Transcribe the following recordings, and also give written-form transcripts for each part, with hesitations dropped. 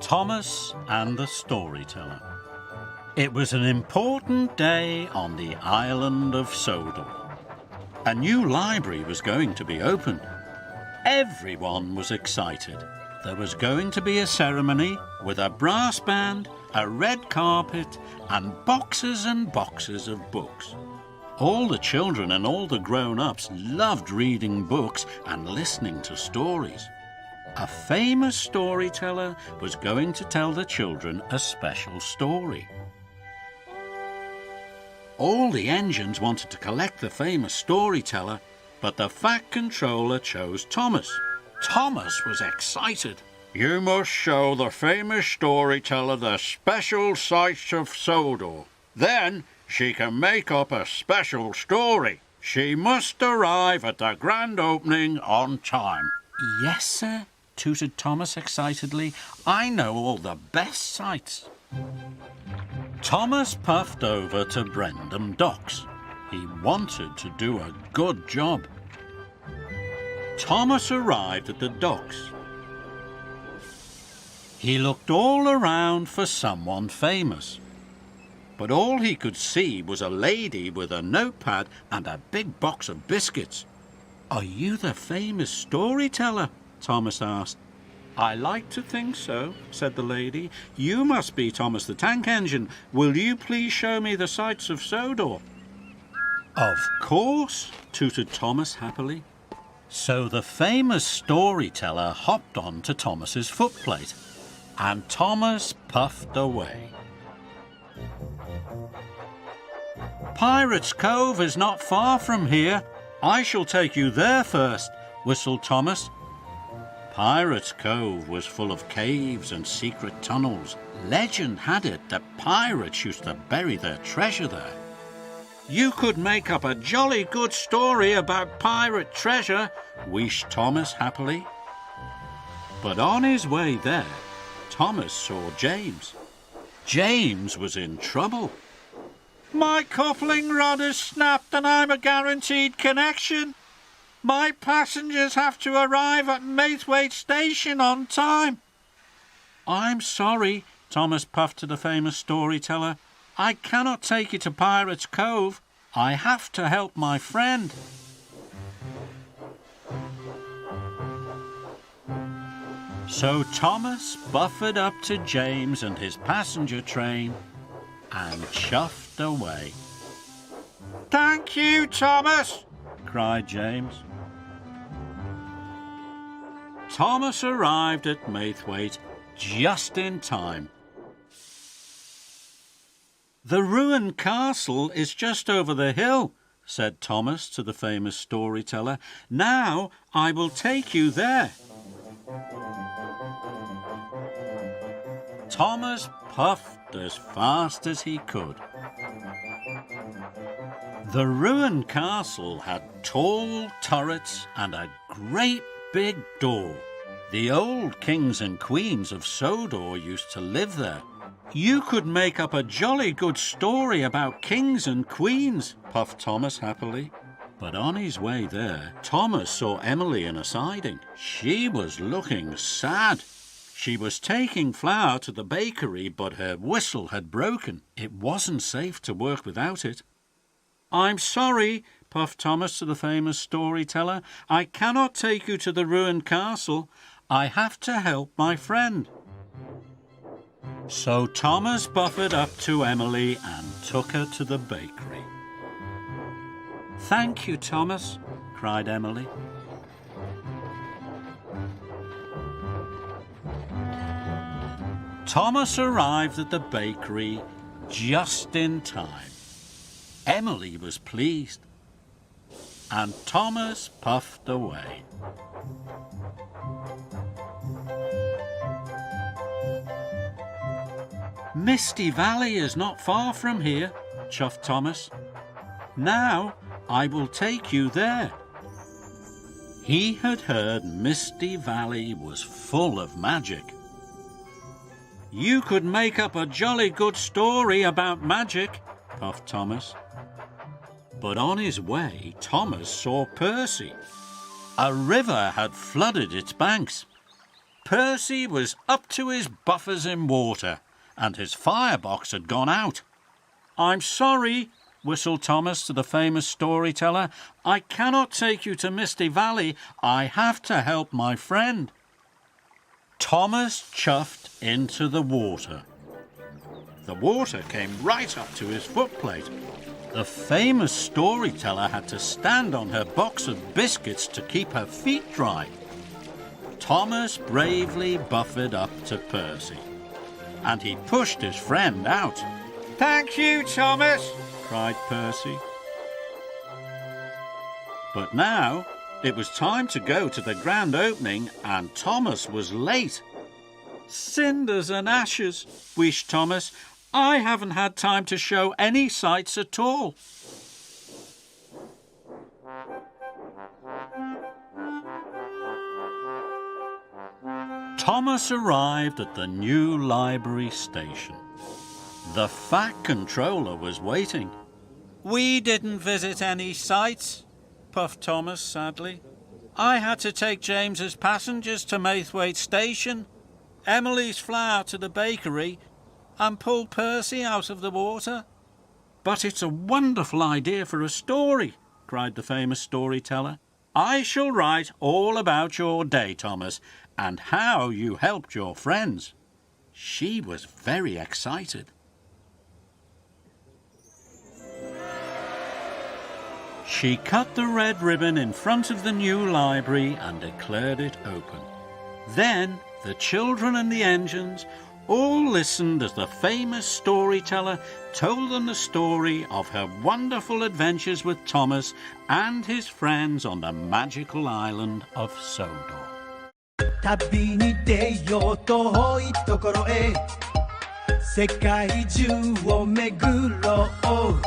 Thomas and the Storyteller. It was an important day on the island of Sodor. A new library was going to be opened. Everyone was excited. There was going to be a ceremony with a brass band, a red carpet, and boxes and boxes of books. All the children and all the grown-ups loved reading books and listening to stories. A famous storyteller was going to tell the children a special story. All the engines wanted to collect the famous storyteller, but the Fat Controller chose Thomas. Thomas was excited. You must show the famous storyteller the special sights of Sodor. Then she can make up a special story. She must arrive at the grand opening on time. Yes, sir, tooted Thomas excitedly. I know all the best sights. Thomas puffed over to Brendam Docks. He wanted to do a good job. Thomas arrived at the docks. He looked all around for someone famous, but all he could see was a lady with a notepad and a big box of biscuits. Are you the famous storyteller? Thomas asked. I like to think so, said the lady. You must be Thomas the Tank Engine. Will you please show me the sights of Sodor? Of course, tooted Thomas happily. So the famous storyteller hopped on to Thomas's footplate, and Thomas puffed away. Pirate's Cove is not far from here. I shall take you there first, whistled Thomas. Pirate's Cove was full of caves and secret tunnels. Legend had it that pirates used to bury their treasure there. You could make up a jolly good story about pirate treasure, wished Thomas happily. But on his way there, Thomas saw James. James was in trouble. My coupling rod has snapped and I'm a guaranteed connection. My passengers have to arrive at Maithwaite Station on time. I'm sorry, Thomas puffed to the famous storyteller. I cannot take you to Pirate's Cove. I have to help my friend. So Thomas buffered up to James and his passenger train and chuffed away. Thank you, Thomas, cried James. Thomas arrived at Maithwaite just in time. The ruined castle is just over the hill, said Thomas to the famous storyteller. Now I will take you there. Thomas puffed as fast as he could. The ruined castle had tall turrets and a great big door. The old kings and queens of Sodor used to live there. You could make up a jolly good story about kings and queens, puffed Thomas happily. But on his way there, Thomas saw Emily in a siding. She was looking sad. She was taking flour to the bakery, but her whistle had broken. It wasn't safe to work without it. I'm sorry, puffed Thomas to the famous storyteller. I cannot take you to the ruined castle. I have to help my friend. So Thomas buffered up to Emily and took her to the bakery. Thank you, Thomas, cried Emily. Thomas arrived at the bakery just in time. Emily was pleased, and Thomas puffed away. Misty Valley is not far from here, chuffed Thomas. Now I will take you there. He had heard Misty Valley was full of magic. You could make up a jolly good story about magic, puffed Thomas. But on his way, Thomas saw Percy. A river had flooded its banks. Percy was up to his buffers in water, and his firebox had gone out. "I'm sorry," whistled Thomas to the famous storyteller. "I cannot take you to Misty Valley. I have to help my friend." Thomas chuffed into the water. The water came right up to his footplate. The famous storyteller had to stand on her box of biscuits to keep her feet dry. Thomas bravely buffered up to Percy, and he pushed his friend out. "Thank you, Thomas," cried Percy. But now it was time to go to the grand opening, and Thomas was late. "Cinders and ashes," wished Thomas. "I haven't had time to show any sights at all." Thomas arrived at the new library station. The fat controller was waiting. "We didn't visit any sights," puffed Thomas sadly. "I had to take James's passengers to Maithwaite Station, Emily's flour to the bakery, and pull Percy out of the water." "But it's a wonderful idea for a story," cried the famous storyteller. "I shall write all about your day, Thomas, and how you helped your friends." She was very excited. She cut the red ribbon in front of the new library and declared it open. Then the children and the engines all listened as the famous storyteller told them the story of her wonderful adventures with Thomas and his friends on the magical island of Sodor. 旅に出よう遠いところへ世界中を巡ろう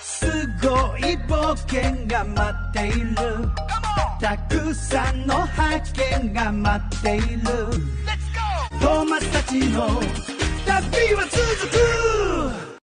すごい冒険が待っているたくさんの発見が待っているトーマスたちの旅は続く